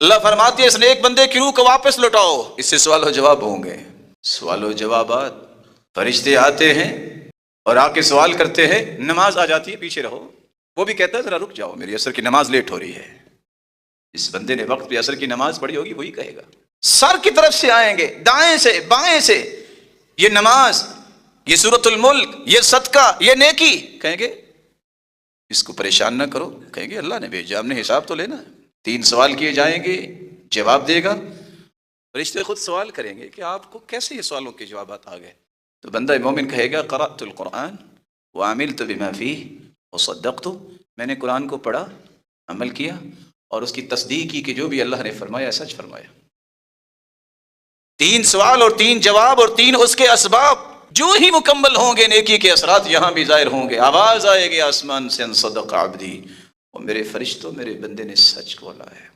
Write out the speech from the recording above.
अल्लाह फरमाती है इस नेक बंदे की रूह को वापस लौटाओ, इससे सवाल और जवाब होंगे। सवाल और जवाबात, फरिश्ते आते हैं और आके सवाल करते हैं। नमाज आ जाती है, पीछे रहो। वो भी कहता है जरा रुक जाओ, मेरी असर की नमाज लेट हो रही है। इस बंदे ने वक्त पे असर की नमाज पढ़ी होगी, वही कहेगा। सर की तरफ से आएंगे, दाएं से बाएं से, ये नमाज, ये सूरतुल मुल्क, ये सदका, ये नेकी। कहेंगे इसको परेशान ना करो। कहेंगे अल्लाह ने भेजा, हमने हिसाब तो लेना है। 3 सवाल किए जाएंगे, जवाब देगा। फरिश्ते खुद सवाल करेंगे कि आपको कैसे ये सवालों के जवाब आ गए। तो बंदा मोमिन कहेगा क़राअतुल कुरान व अमिलतु बिमा फीह व सद्दक़तु, मैंने कुरान को पढ़ा, अमल किया और उसकी तस्दीक की कि जो भी अल्लाह ने फरमाया सच फरमाया। 3 सवाल और 3 जवाब और 3 उसके असबाब जो ही मुकम्मल होंगे, नेकी के असरात यहाँ भी जाहिर होंगे। आवाज आएगी आसमान से, अन सदक़ अब्दी, और मेरे फरिश्तों, मेरे बंदे ने सच बोला है।